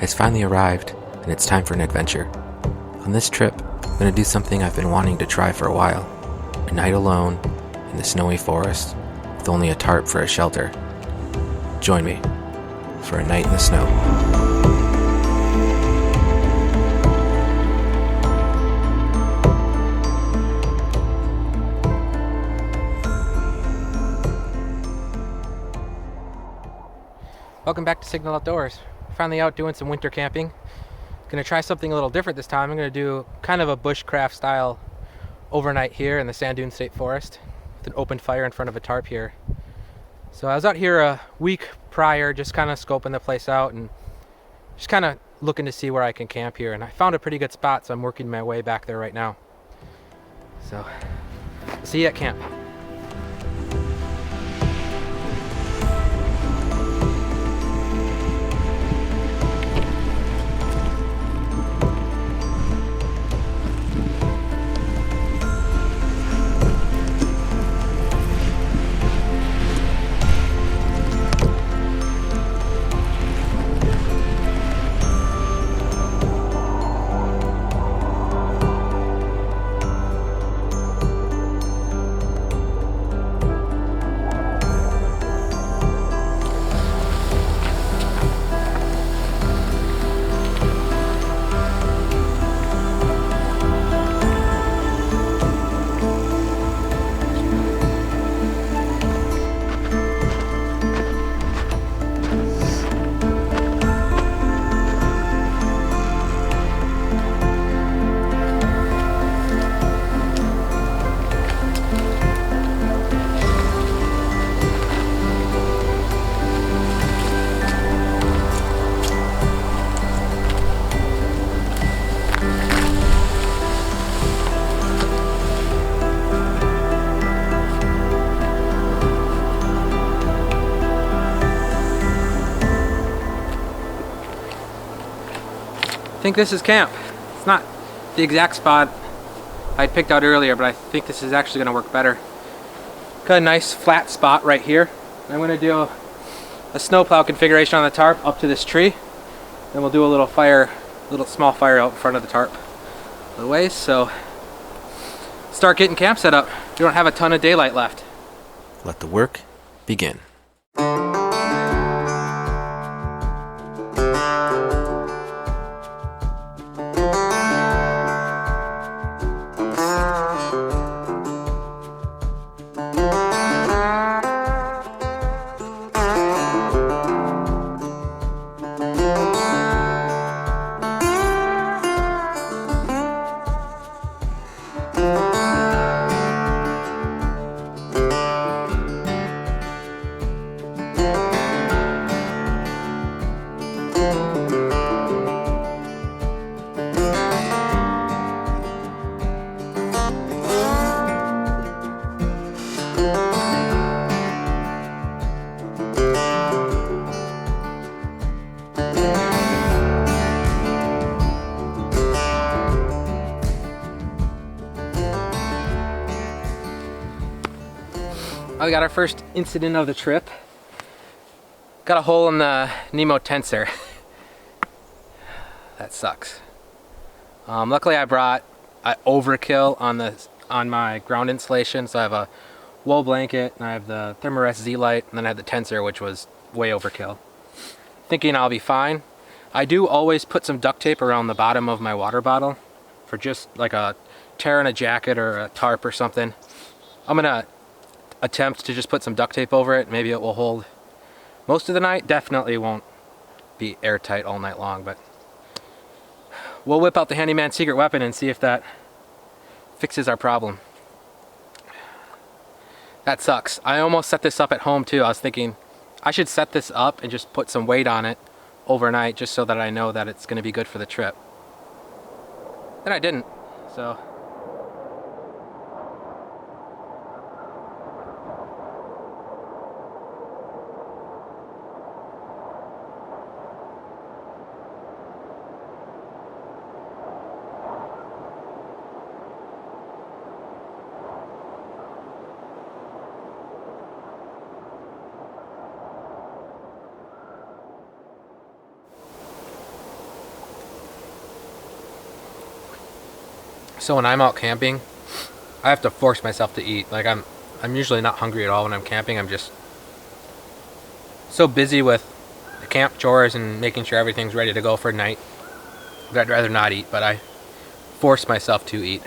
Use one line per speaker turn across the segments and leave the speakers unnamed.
It's finally arrived, and it's time for an adventure. On this trip, I'm going to do something I've been wanting to try for a while. A night alone, in the snowy forest, with only a tarp for a shelter. Join me for a night in the snow. Welcome back to Signal Outdoors. Finally out doing some winter camping. Gonna try something a little different this time. I'm gonna do kind of a bushcraft style overnight here in the Sand Dune State Forest with an open fire in front of a tarp here. So I was out here a week prior, just kind of scoping the place out and just kind of looking to see where I can camp here, and I found a pretty good spot, so I'm working my way back there right now. So see you at camp. I think this is camp. It's not the exact spot I'd picked out earlier, but I think this is actually going to work better. Got a nice flat spot right here. I'm going to do a snowplow configuration on the tarp up to this tree. Then we'll do a little small fire out in front of the tarp a little ways. So start getting camp set up. We don't have a ton of daylight left. Let the work begin. We got our first incident of the trip. Got a hole in the Nemo tensor. That sucks. Luckily I brought overkill on my ground insulation, so I have a wool blanket and I have the Thermarest Z-Lite, and then I have the tensor, which was way overkill. Thinking I'll be fine. I do always put some duct tape around the bottom of my water bottle for just like a tear in a jacket or a tarp or something. I'm gonna attempt to just put some duct tape over it. Maybe it will hold most of the night. Definitely won't be airtight all night long, but we'll whip out the handyman secret weapon and see if that fixes our problem. That sucks. I almost set this up at home too. I was thinking I should set this up and just put some weight on it overnight, just so that I know that it's going to be good for the trip. And I didn't, so So when I'm out camping, I have to force myself to eat. Like I'm usually not hungry at all when I'm camping. I'm just so busy with the camp chores and making sure everything's ready to go for night that I'd rather not eat, but I force myself to eat.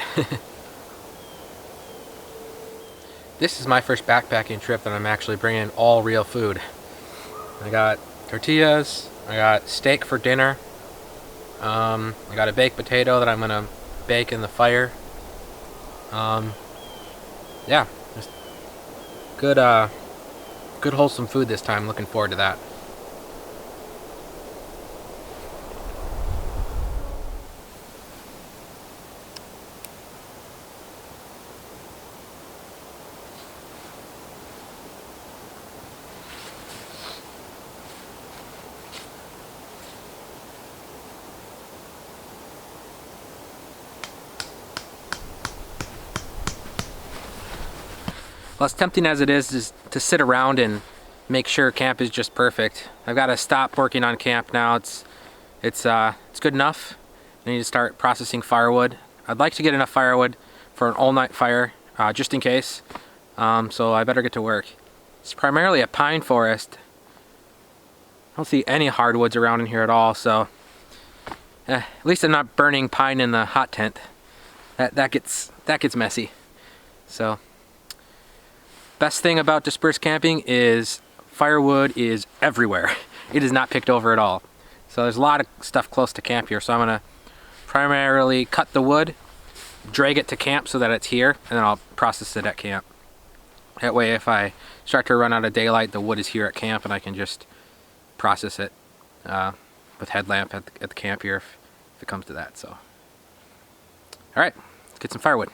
This is my first backpacking trip that I'm actually bringing all real food. I got tortillas, I got steak for dinner, I got a baked potato that I'm gonna bake in the fire. Yeah, just good good wholesome food this time. Looking forward to that. Well, as tempting as it is to sit around and make sure camp is just perfect. I've got to stop working on camp now. It's good enough. I need to start processing firewood. I'd like to get enough firewood for an all-night fire, just in case. So I better get to work. It's primarily a pine forest. I don't see any hardwoods around in here at all, so at least I'm not burning pine in the hot tent. That gets messy. So. Best thing about dispersed camping is firewood is everywhere. It is not picked over at all. So there's a lot of stuff close to camp here. So I'm gonna primarily cut the wood, drag it to camp so that it's here, and then I'll process it at camp. That way if I start to run out of daylight, the wood is here at camp and I can just process it with headlamp at the camp here if it comes to that. So, all right, let's get some firewood.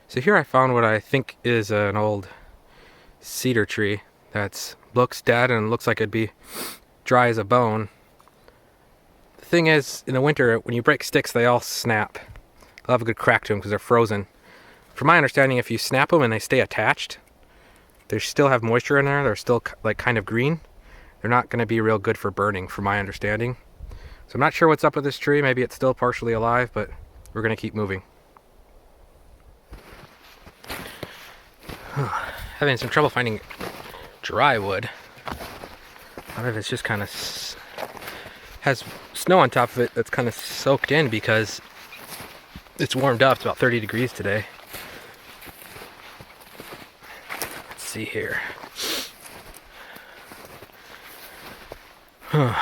So here I found what I think is an old cedar tree that looks dead and looks like it'd be dry as a bone. The thing is, in the winter, when you break sticks, they all snap. They'll have a good crack to them because they're frozen. From my understanding, if you snap them and they stay attached, they still have moisture in there, they're still like kind of green, they're not going to be real good for burning, from my understanding. So I'm not sure what's up with this tree. Maybe it's still partially alive, but we're going to keep moving. Having some trouble finding dry wood. A lot of it's just kind of has snow on top of it that's kind of soaked in because it's warmed up. It's about 30 degrees today. Let's see here. The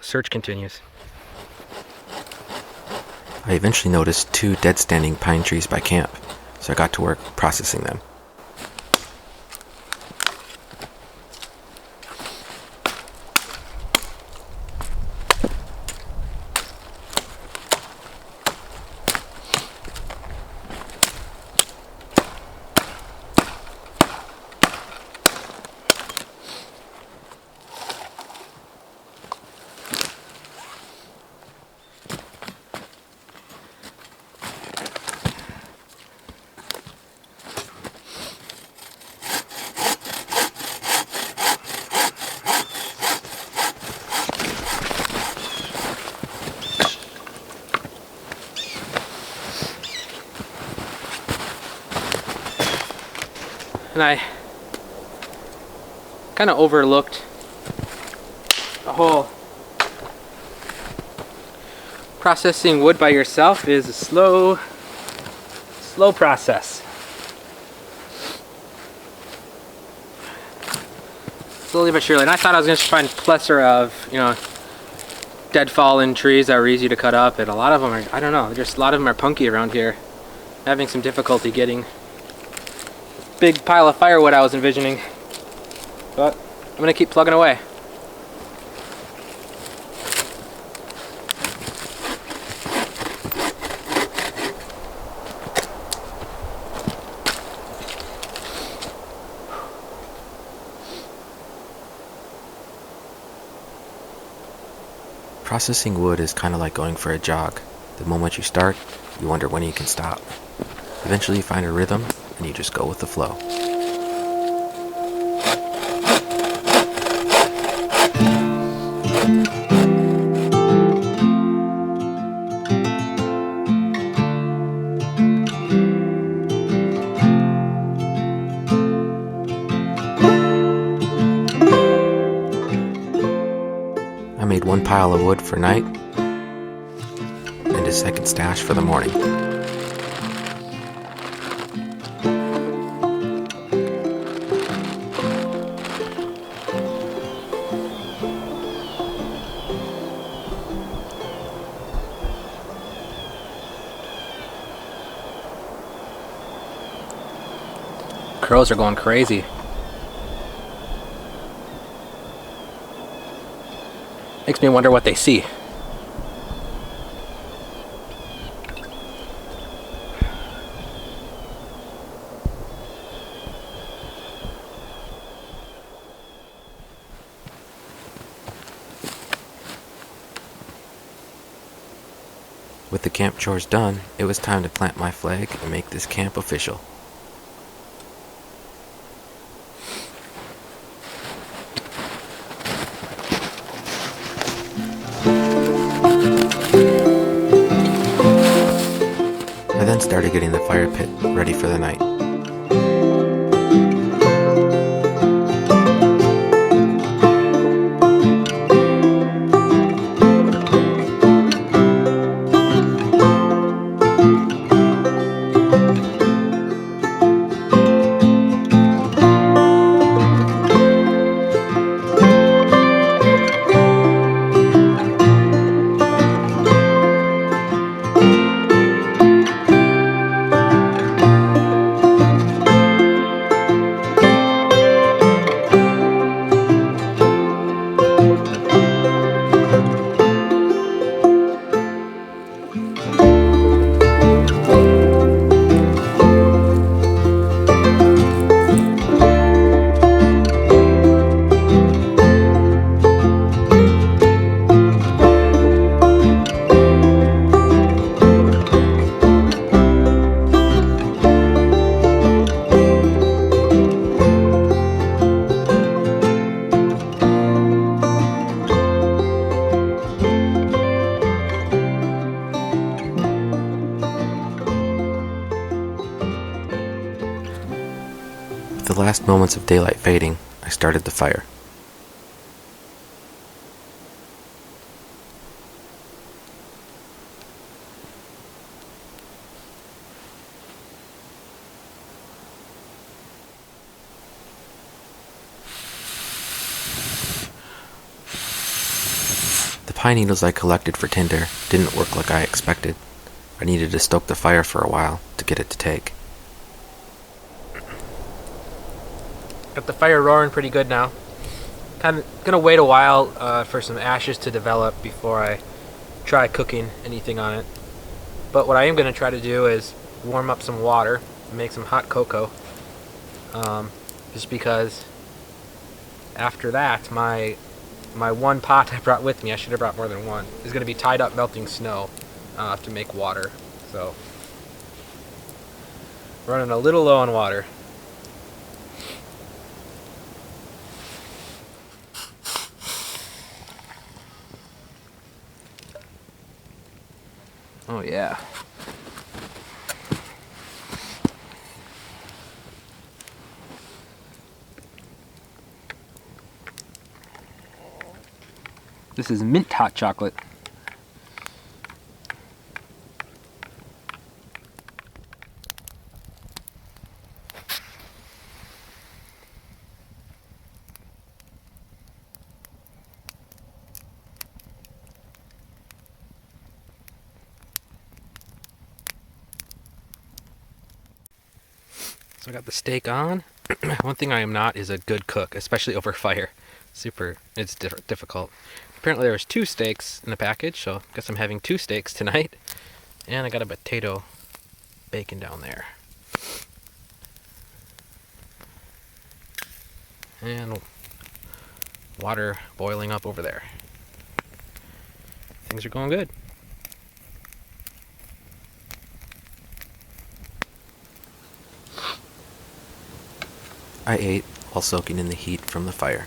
search continues.
I eventually noticed 2 dead standing pine trees by camp, so I got to work processing them.
And I kind of overlooked the whole processing wood by yourself is a slow process. Slowly but surely. And I thought I was going to find a plethora of, dead fallen trees that were easy to cut up, and a lot of them are, I don't know, just a lot of them are punky around here. Having some difficulty getting big pile of firewood I was envisioning, but I'm gonna keep plugging away.
Processing wood is kind of like going for a jog. The moment you start, you wonder when you can stop. Eventually you find a rhythm, and you just go with the flow. I made one pile of wood for night, and a second stash for the morning.
Crows are going crazy. Makes me wonder what they see.
With the camp chores done, it was time to plant my flag and make this camp official. I then started getting the fire pit ready for the night. With the last moments of daylight fading, I started the fire. The pine needles I collected for tinder didn't work like I expected. I needed to stoke the fire for a while to get it to take.
Got the fire roaring pretty good now. Kind of gonna wait a while for some ashes to develop before I try cooking anything on it. But what I am gonna try to do is warm up some water and make some hot cocoa. Just because after that, my one pot I brought with me, I should have brought more than one, is gonna be tied up melting snow to make water. So running a little low on water. Oh yeah. This is mint hot chocolate. So I got the steak on. One thing I am not is a good cook, especially over fire. It's difficult. Apparently there's 2 steaks in the package, so I guess I'm having 2 steaks tonight. And I got a potato bacon down there. And water boiling up over there. things are going good.
I ate while soaking in the heat from the fire.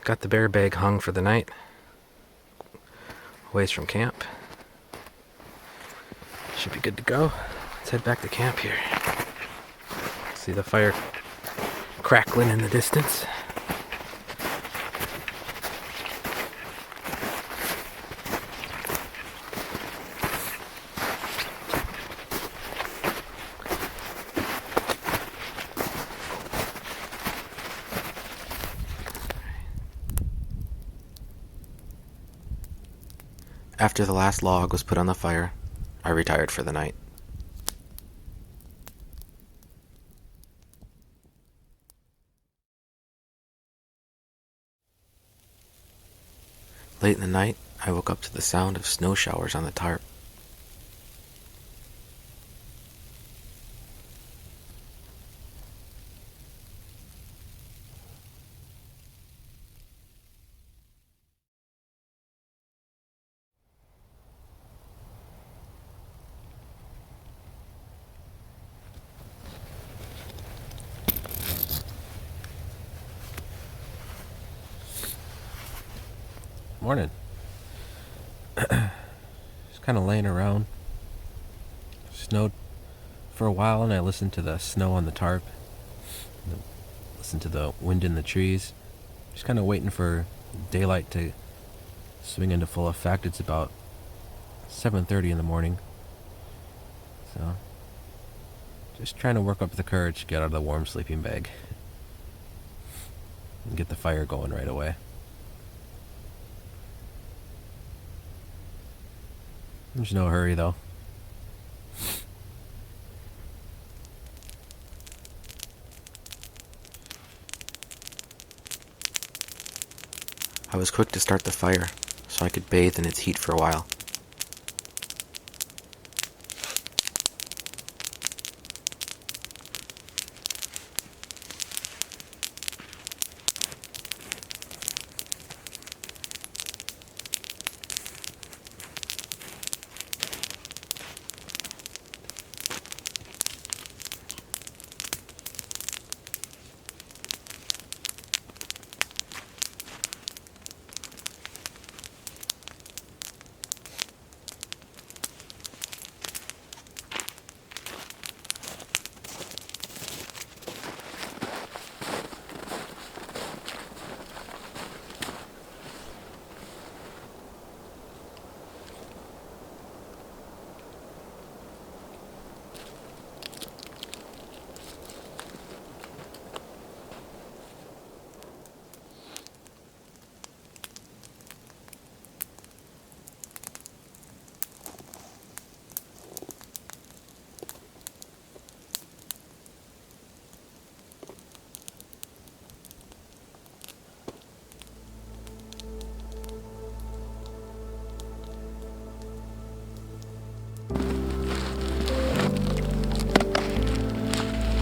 Got the bear bag hung for the night. Ways from camp. Should be good to go. Let's head back to camp here. See the fire crackling in the distance.
After the last log was put on the fire, I retired for the night. Late in the night, I woke up to the sound of snow showers on the tarp.
Morning. Just kind of laying around. Snowed for a while, and I listened to the snow on the tarp. Listened to the wind in the trees. Just kind of waiting for daylight to swing into full effect. It's about 7:30 in the morning. So, just trying to work up the courage to get out of the warm sleeping bag and get the fire going right away. There's no hurry, though.
I was quick to start the fire, so I could bathe in its heat for a while.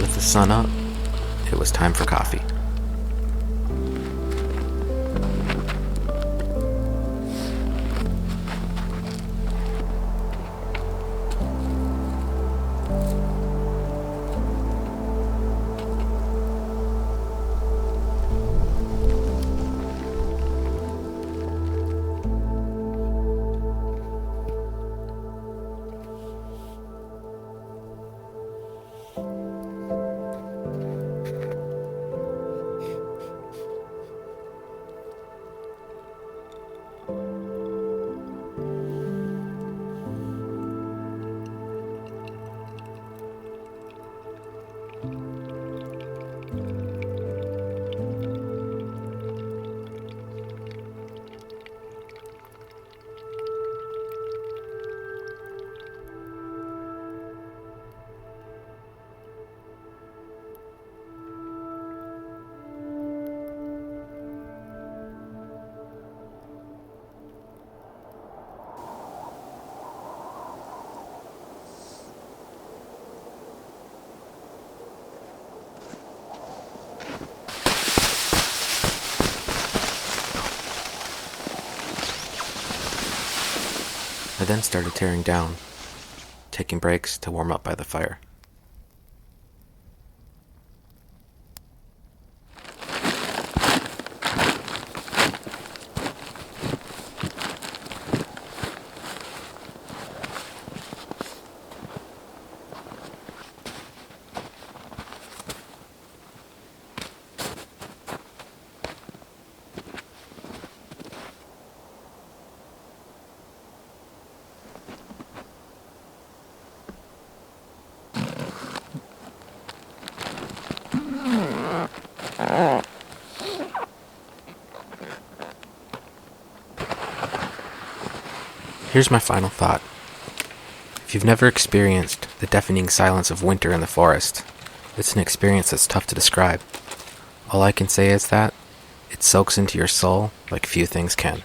With the sun up, it was time for coffee. I then started tearing down, taking breaks to warm up by the fire. Here's my final thought. If you've never experienced the deafening silence of winter in the forest, it's an experience that's tough to describe. All I can say is that it soaks into your soul like few things can.